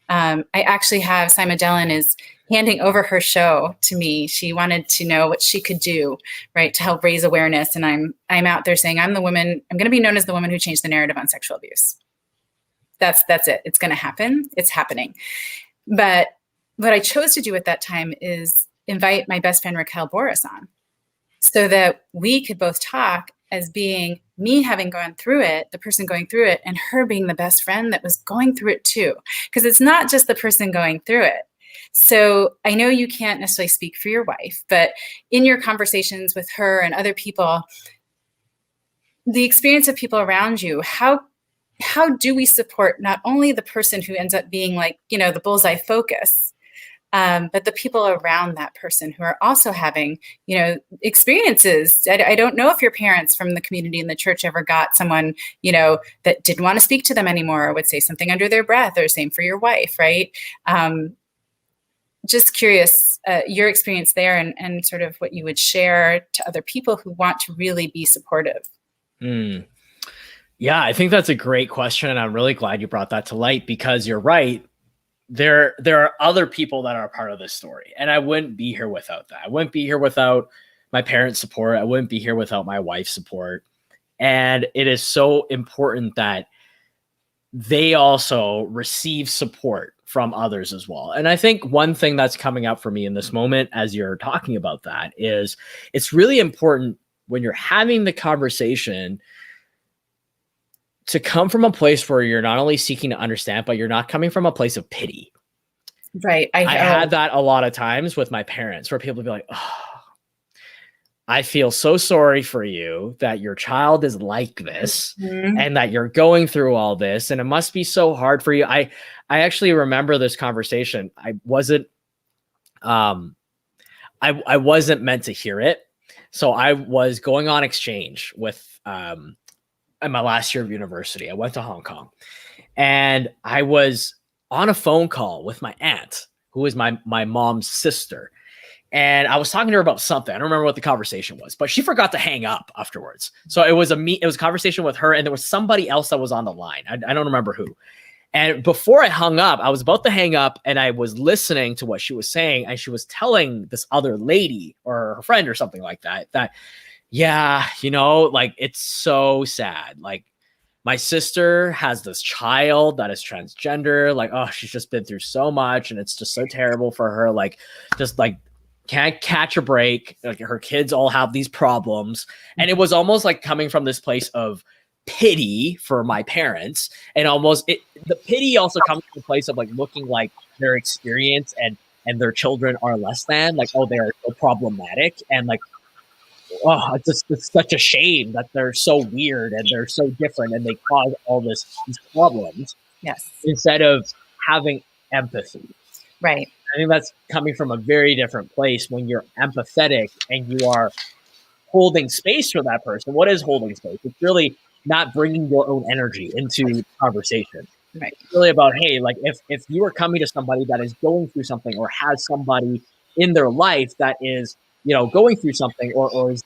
I actually have Simon Dillon is handing over her show to me. She wanted to know what she could do, right, to help raise awareness. And I'm out there saying, I'm going to be known as the woman who changed the narrative on sexual abuse. That's it. It's going to happen. It's happening. But what I chose to do at that time is invite my best friend Raquel Boris on so that we could both talk as being me having gone through it, the person going through it, and her being the best friend that was going through it too. Because it's not just the person going through it. So I know you can't necessarily speak for your wife, but in your conversations with her and other people, the experience of people around you, how do we support not only the person who ends up being like, the bullseye focus, but the people around that person who are also having, experiences. I don't know if your parents from the community in the church ever got someone, that didn't want to speak to them anymore or would say something under their breath, or same for your wife, right? Just curious, your experience there and sort of what you would share to other people who want to really be supportive. Yeah, I think that's a great question. And I'm really glad you brought that to light, because you're right. There are other people that are a part of this story. And I wouldn't be here without that. I wouldn't be here without my parents' support. I wouldn't be here without my wife's support. And it is so important that they also receive support from others as well. And I think one thing that's coming up for me in this moment, as you're talking about that, is it's really important when you're having the conversation to come from a place where you're not only seeking to understand, but you're not coming from a place of pity. Right. I had that a lot of times with my parents where people would be like, oh, I feel so sorry for you that your child is like this and that you're going through all this. And it must be so hard for you. I actually remember this conversation. I wasn't meant to hear it. So I was going on exchange with, in my last year of university. I went to Hong Kong and I was on a phone call with my aunt, who is my mom's sister. And I was talking to her about something. I don't remember what the conversation was, but she forgot to hang up afterwards. So it was a conversation with her, and there was somebody else that was on the line. I don't remember who. And before I hung up, I was about to hang up and I was listening to what she was saying. And she was telling this other lady or her friend or something like that, yeah, like, it's so sad. Like, my sister has this child that is transgender. Like, oh, she's just been through so much and it's just so terrible for her. Like, just like, can't catch a break. Like, her kids all have these problems. And it was almost like coming from this place of pity for my parents, and almost the pity also comes from a place of like looking like their experience and and their children are less than, like, oh, they're so problematic, and like, oh, it's such a shame that they're so weird and they're so different and they cause all these problems. Yes. Instead of having empathy. Right. I think that's coming from a very different place when you're empathetic and you are holding space for that person. What is holding space? It's really not bringing your own energy into conversation. Right. It's really about, hey, like if you are coming to somebody that is going through something or has somebody in their life that is, going through something or is,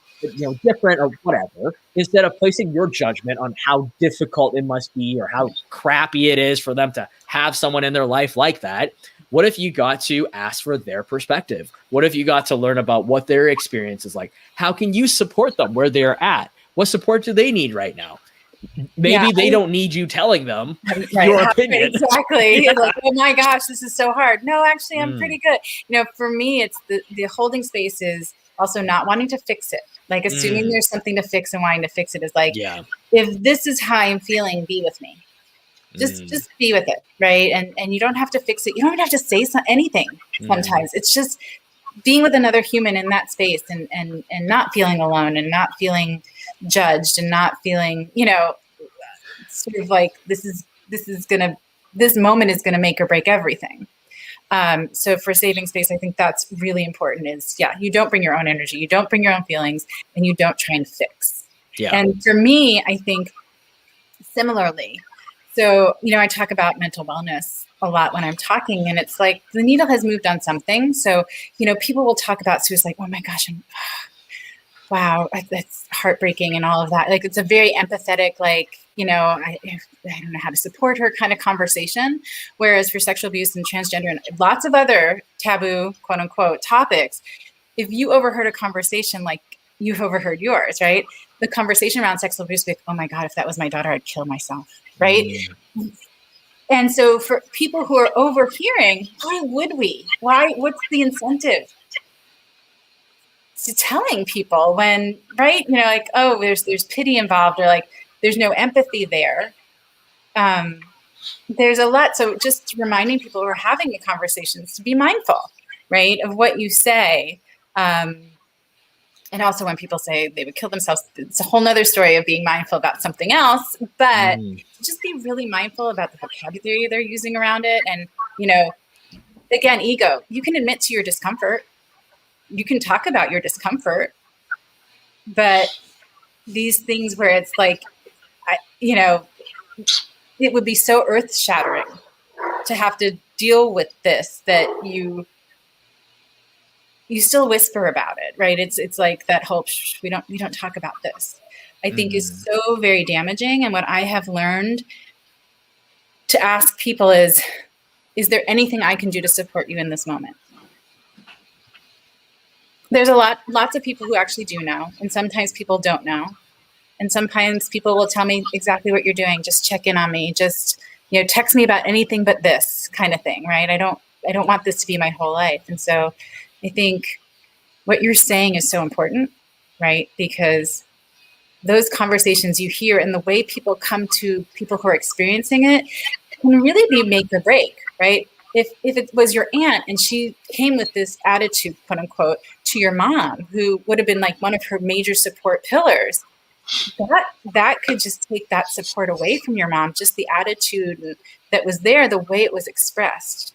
different or whatever, instead of placing your judgment on how difficult it must be or how crappy it is for them to have someone in their life like that, what if you got to ask for their perspective? What if you got to learn about what their experience is like? How can you support them where they're at? What support do they need right now? Maybe they don't need you telling them your opinion. Exactly. Yeah. Like, oh my gosh, this is so hard. No, actually, I'm pretty good. For me, it's the holding space is also not wanting to fix it. Like assuming there's something to fix and wanting to fix it is like, if this is how I'm feeling, be with me. Just be with it, right? And you don't have to fix it. You don't even have to say anything sometimes. It's just being with another human in that space and not feeling alone and not feeling judged and not feeling, sort of like this moment is gonna make or break everything. So for saving space, I think that's really important is, you don't bring your own energy, you don't bring your own feelings, and you don't try and fix. Yeah. And for me, I think similarly, so, I talk about mental wellness a lot when I'm talking, and it's like the needle has moved on something. So, people will talk about suicide, oh my gosh, wow, that's heartbreaking and all of that. Like, it's a very empathetic, like, I don't know how to support her kind of conversation. Whereas for sexual abuse and transgender and lots of other taboo, quote unquote, topics, if you overheard a conversation like you've overheard yours, right? The conversation around sexual abuse, like, oh my God, if that was my daughter, I'd kill myself, right? And so for people who are overhearing, why would we? What's the incentive to telling people when, right? Like, oh, there's pity involved, or like there's no empathy there. There's a lot. So just reminding people who are having the conversations to be mindful, right, of what you say. And also when people say they would kill themselves, it's a whole nother story of being mindful about something else, but just be really mindful about the vocabulary they're using around it. And, again, ego, you can admit to your discomfort. You can talk about your discomfort, but these things where it's like, it would be so earth shattering to have to deal with this, that you still whisper about it, right? It's like that whole, we don't talk about this, I think is so very damaging. And what I have learned to ask people is there anything I can do to support you in this moment? There's lots of people who actually do know. And sometimes people don't know. And sometimes people will tell me exactly what you're doing. Just check in on me. Just, text me about anything but this kind of thing, right? I don't want this to be my whole life. And so I think what you're saying is so important, right? Because those conversations you hear and the way people come to people who are experiencing it can really be make or break, right? If it was your aunt and she came with this attitude, quote unquote, to your mom, who would have been like one of her major support pillars, that could just take that support away from your mom, just the attitude that was there, the way it was expressed.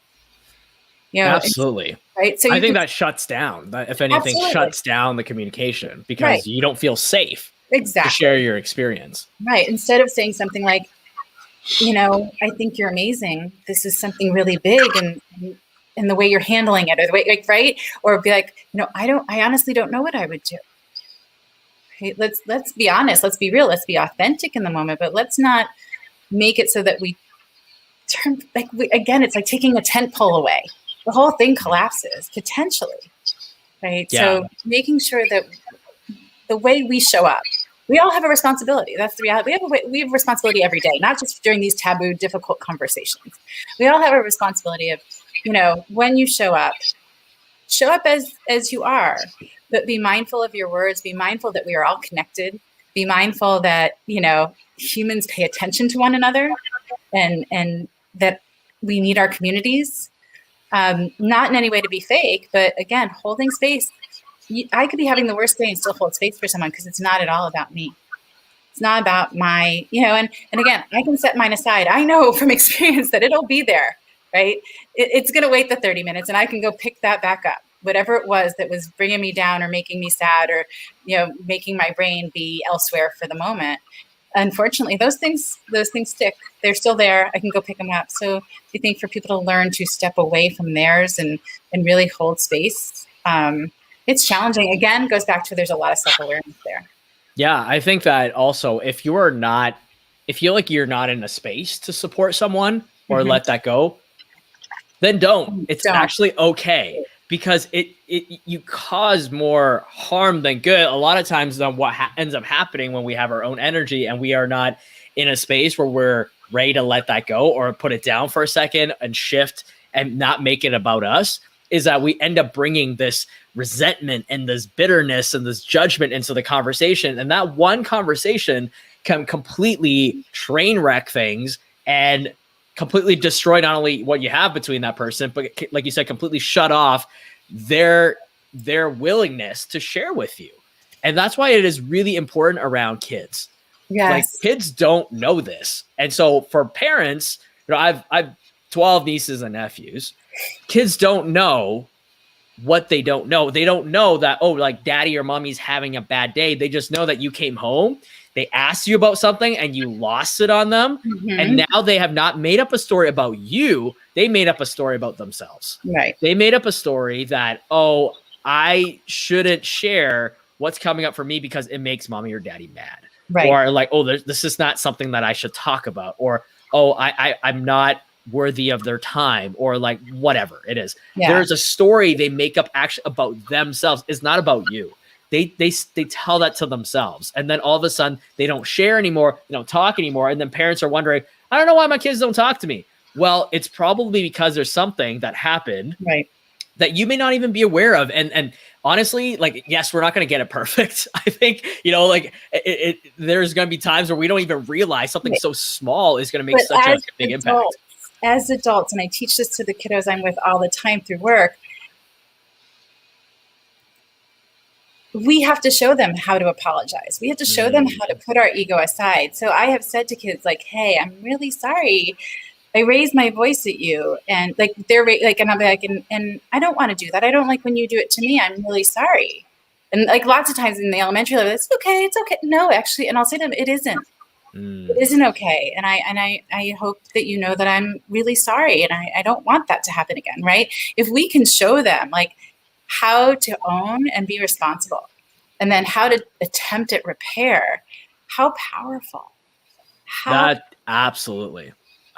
Absolutely. Right. So I think that shuts down, if anything, shuts down the communication because you don't feel safe to share your experience. Right. Instead of saying something like, I think you're amazing. This is something really big and the way you're handling it, or the way, like, right. Or be like, I honestly don't know what I would do. Okay, let's be honest. Let's be real. Let's be authentic in the moment, but let's not make it so that we turn again, it's like taking a tent pole away. The whole thing collapses potentially, right? Yeah. So making sure that the way we show up, we all have a responsibility. That's the reality. We have a responsibility every day, not just during these taboo, difficult conversations. We all have a responsibility of, when you show up as you are, but be mindful of your words, be mindful that we are all connected, be mindful that, humans pay attention to one another and that we need our communities. Not in any way to be fake, but again, holding space. I could be having the worst day and still hold space for someone because it's not at all about me. It's not about my, and again, I can set mine aside. I know from experience that it'll be there, right? It's going to wait the 30 minutes and I can go pick that back up. Whatever it was that was bringing me down or making me sad or, making my brain be elsewhere for the moment. Unfortunately, those things stick. They're still there. I can go pick them up. So I think for people to learn to step away from theirs and really hold space, it's challenging. Again, goes back to there's a lot of self-awareness there. Yeah, I think that also if you feel like you're not in a space to support someone or let that go, then don't. It's actually okay because you cause more harm than good. A lot of times what ends up happening when we have our own energy and we are not in a space where we're ready to let that go or put it down for a second and shift and not make it about us is that we end up bringing this resentment and this bitterness and this judgment into the conversation. And that one conversation can completely train wreck things and completely destroy not only what you have between that person, but like you said, completely shut off their willingness to share with you. And that's why it is really important around kids. Yes. Like kids don't know this. And so for parents, I've 12 nieces and nephews. Kids don't know what they don't know. They don't know that, like daddy or mommy's having a bad day. They just know that you came home, they asked you about something and you lost it on them. Mm-hmm. And now they have not made up a story about you. They made up a story about themselves. Right. They made up a story that, I shouldn't share what's coming up for me because it makes mommy or daddy mad. Right. Or like, this is not something that I should talk about. Or, I'm not worthy of their time, or like whatever it is. Yeah. There's a story they make up actually about themselves. It's not about you. They tell that to themselves. And then all of a sudden they don't share anymore. They don't talk anymore. And then parents are wondering, I don't know why my kids don't talk to me. Well, it's probably because there's something that happened right. that you may not even be aware of. And honestly, like, yes, we're not going to get it perfect. I think, there's going to be times where we don't even realize something so small is going to make such a big impact. As adults, and I teach this to the kiddos I'm with all the time through work, we have to show them how to apologize. We have to show them how to put our ego aside. So I have said to kids like, hey, I'm really sorry. I raised my voice at you. And like, and I'll be like, and I don't want to do that. I don't like when you do it to me. I'm really sorry. And like lots of times in the elementary level, it's okay. No, actually. And I'll say to them, it isn't. It isn't okay. And I hope that you know that I'm really sorry. And I don't want that to happen again. Right. If we can show them like how to own and be responsible and then how to attempt at repair, how powerful. Absolutely. Right?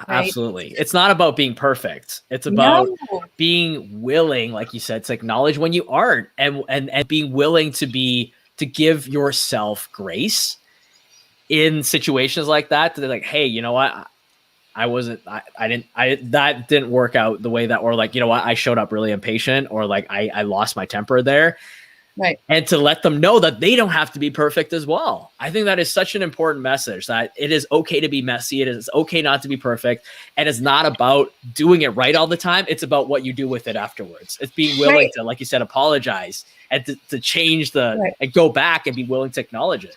Absolutely. It's not about being perfect. It's about being willing, like you said, to acknowledge when you aren't and being willing to give yourself grace in situations like that. They're like, hey, you know what? That didn't work out the way that, or like, you know what? I showed up really impatient, or like I lost my temper there. Right. And to let them know that they don't have to be perfect as well. I think that is such an important message, that it is okay to be messy. It is okay not to be perfect. And it's not about doing it right all the time. It's about what you do with it afterwards. It's being willing to, like you said, apologize and to change and go back and be willing to acknowledge it.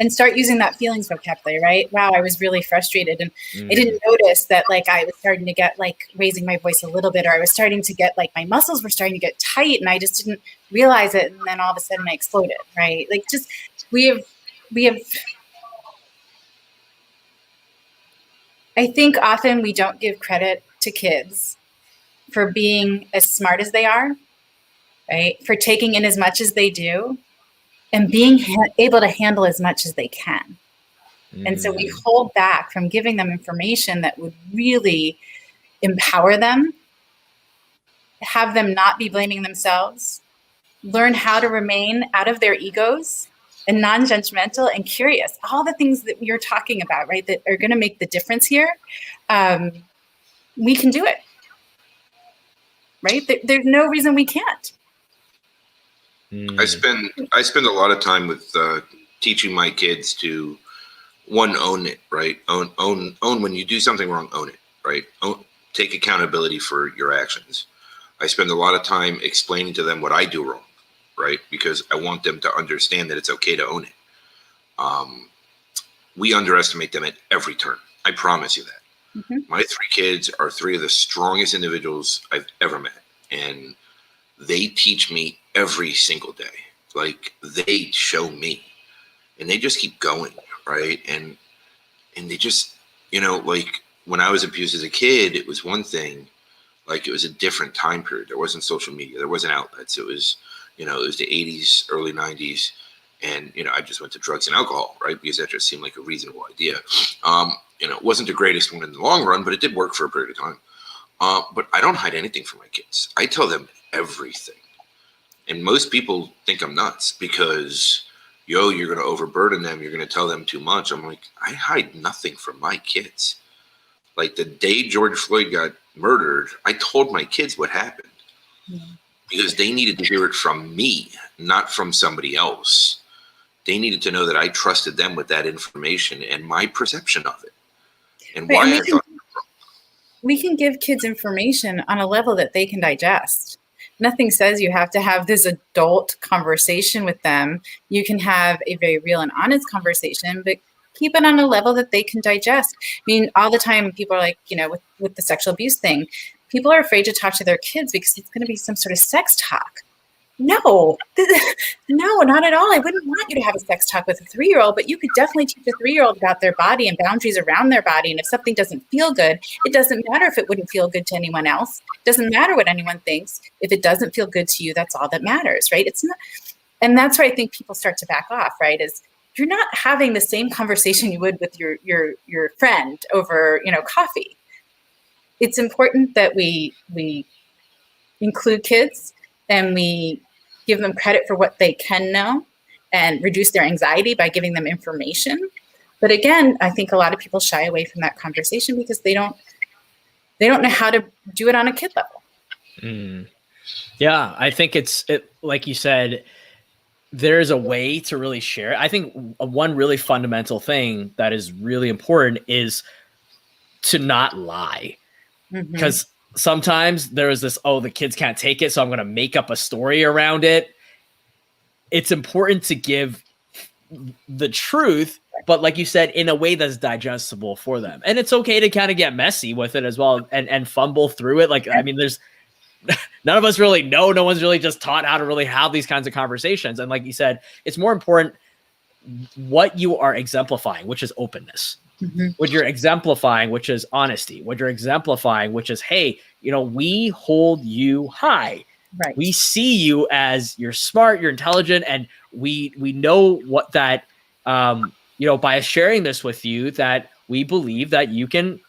And start using that feelings vocabulary, right? Wow, I was really frustrated. And I didn't notice that like I was starting to get like raising my voice a little bit, or I was starting to get like my muscles were starting to get tight and I just didn't realize it. And then all of a sudden I exploded, right? Like just, we have, I think often we don't give credit to kids for being as smart as they are, right? For taking in as much as they do. And being able to handle as much as they can. And so we hold back from giving them information that would really empower them, have them not be blaming themselves, learn how to remain out of their egos and non-judgmental and curious. All the things that you're talking about, right, that are going to make the difference here, we can do it, right? There's no reason we can't. I spend a lot of time with teaching my kids to own it, right? Own when you do something wrong, own it, right? Take accountability for your actions. I spend a lot of time explaining to them what I do wrong, right? Because I want them to understand that it's okay to own it. We underestimate them at every turn. I promise you that. My 3 kids are 3 of the strongest individuals I've ever met. And they teach me every single day. Like, they show me. And they just keep going, right? And they just, you know, like, when I was abused as a kid, it was one thing. Like, it was a different time period. There wasn't social media. There wasn't outlets. It was, you know, it was the 80s, early 90s. And, you know, I just went to drugs and alcohol, right? Because that just seemed like a reasonable idea. You know, it wasn't the greatest one in the long run, but it did work for a period of time. But I don't hide anything from my kids. I tell them everything. And most people think I'm nuts because, you're going to overburden them. You're going to tell them too much. I'm like, I hide nothing from my kids. Like, the day George Floyd got murdered, I told my kids what happened because they needed to hear it from me, not from somebody else. They needed to know that I trusted them with that information and my perception of it. And why I thought we can give kids information on a level that they can digest. Nothing says you have to have this adult conversation with them. You can have a very real and honest conversation, but keep it on a level that they can digest. I mean, all the time people are like, you know, with the sexual abuse thing, people are afraid to talk to their kids because it's going to be some sort of sex talk. No, no, not at all. I wouldn't want you to have a sex talk with a 3-year-old, but you could definitely teach a 3-year-old about their body and boundaries around their body. And if something doesn't feel good, it doesn't matter if it wouldn't feel good to anyone else. It doesn't matter what anyone thinks. If it doesn't feel good to you, that's all that matters, right? It's not, and that's where I think people start to back off, right? Is you're not having the same conversation you would with your friend over, you know, coffee. It's important that we include kids and we give them credit for what they can know and reduce their anxiety by giving them information. But again, I think a lot of people shy away from that conversation because they don't know how to do it on a kid level. Yeah, I think it like you said, there's a way to really share. I think one really fundamental thing that is really important is to not lie. Because sometimes there is this, the kids can't take it, so I'm going to make up a story around it. It's important to give the truth, but like you said, in a way that's digestible for them. And it's okay to kind of get messy with it as well and fumble through it. Like, I mean, there's none of us really know. No one's really just taught how to really have these kinds of conversations. And like you said, it's more important what you are exemplifying, which is openness. What you're exemplifying, which is honesty. What you're exemplifying, which is, hey, you know, we hold you high. Right. We see you as you're smart, you're intelligent, and we know what that, you know, by sharing this with you, that we believe that you can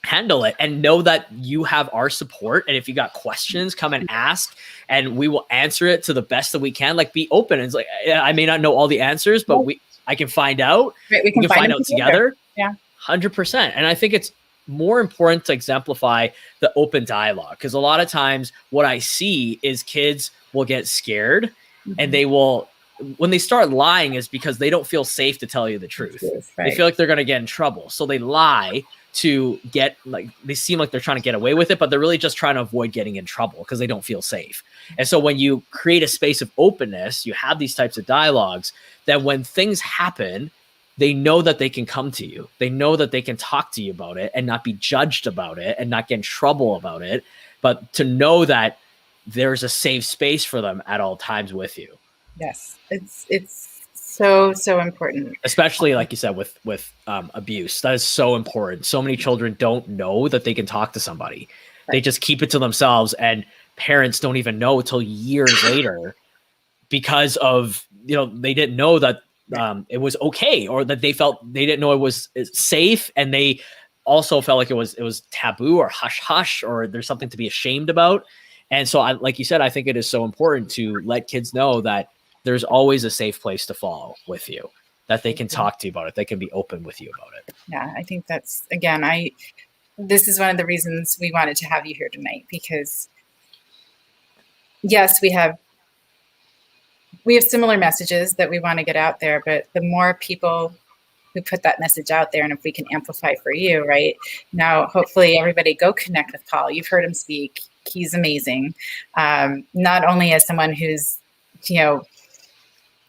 handle it and know that you have our support. And if you got questions, come and ask, and we will answer it to the best that we can. Like, be open. And it's like, I may not know all the answers, but I can find out. Right, we can find out together. Yeah. 100%. And I think it's more important to exemplify the open dialogue, because a lot of times what I see is kids will get scared and they will, when they start lying, is because they don't feel safe to tell you the truth. Right. They feel like they're going to get in trouble. So they lie to get, like, they seem like they're trying to get away with it, but they're really just trying to avoid getting in trouble because they don't feel safe. And so when you create a space of openness, you have these types of dialogues, that when things happen, they know that they can come to you. They know that they can talk to you about it and not be judged about it and not get in trouble about it, but to know that there's a safe space for them at all times with you. Yes, it's so important. Especially, like you said, with abuse. That is so important. So many children don't know that they can talk to somebody. Right. They just keep it to themselves, and parents don't even know until years later because of, you know, they didn't know that it was okay, or that they didn't know it was safe, and they also felt like it was taboo or hush hush, or there's something to be ashamed about. And so, like you said, I think it is so important to let kids know that there's always a safe place to follow with you, that they can talk to you about it, they can be open with you about it. Yeah, I think that's, again, this is one of the reasons we wanted to have you here tonight, because yes, we have similar messages that we want to get out there, but the more people who put that message out there, and if we can amplify for you, right now, hopefully everybody go connect with Paul. You've heard him speak. he's amazing. Not only as someone who's,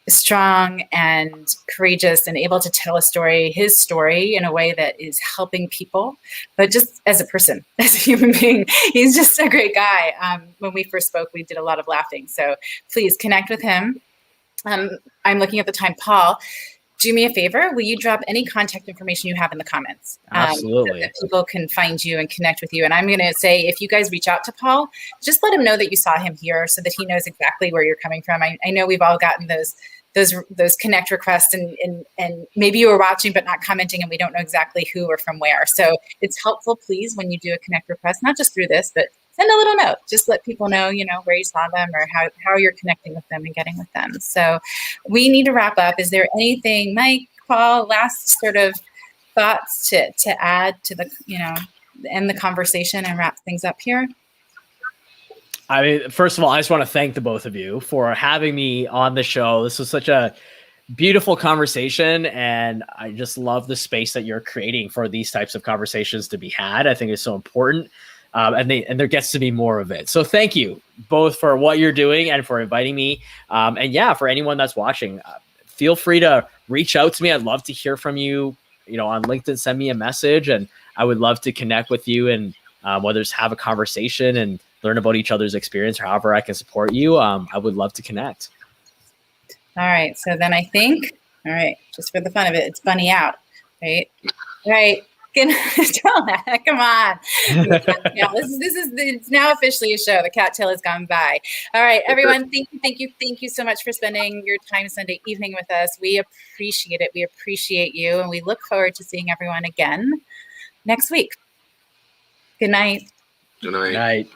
strong and courageous and able to tell his story in a way that is helping people, but just as a person, as a human being, he's just a great guy. When we first spoke, we did a lot of laughing. So please connect with him. I'm looking at the time. Paul, do me a favor. Will you drop any contact information you have in the comments? Absolutely. So that people can find you and connect with you. And I'm going to say, if you guys reach out to Paul, just let him know that you saw him here so that he knows exactly where you're coming from. I know we've all gotten those connect requests and maybe you were watching but not commenting and we don't know exactly who or from where. So it's helpful, please, when you do a connect request, not just through this, but send a little note. Just let people know, where you saw them or how you're connecting with them and getting with them. So we need to wrap up. Is there anything, Mike, Paul, last sort of thoughts to add to the, end the conversation and wrap things up here? I mean, first of all, I just want to thank the both of you for having me on the show. This was such a beautiful conversation, and I just love the space that you're creating for these types of conversations to be had. I think it's so important, and there gets to be more of it. So thank you both for what you're doing and for inviting me. And yeah, for anyone that's watching, feel free to reach out to me. I'd love to hear from you. On LinkedIn, send me a message, and I would love to connect with you and whether it's have a conversation and learn about each other's experience or however I can support you. I would love to connect. All right. So then I think, just for the fun of it, it's bunny out, right? Right. Come on. Yeah, it's now officially a show. The cattail has gone by. All right, everyone. Thank you so much for spending your time Sunday evening with us. We appreciate it. We appreciate you. And we look forward to seeing everyone again next week. Good night. Good night. Good night.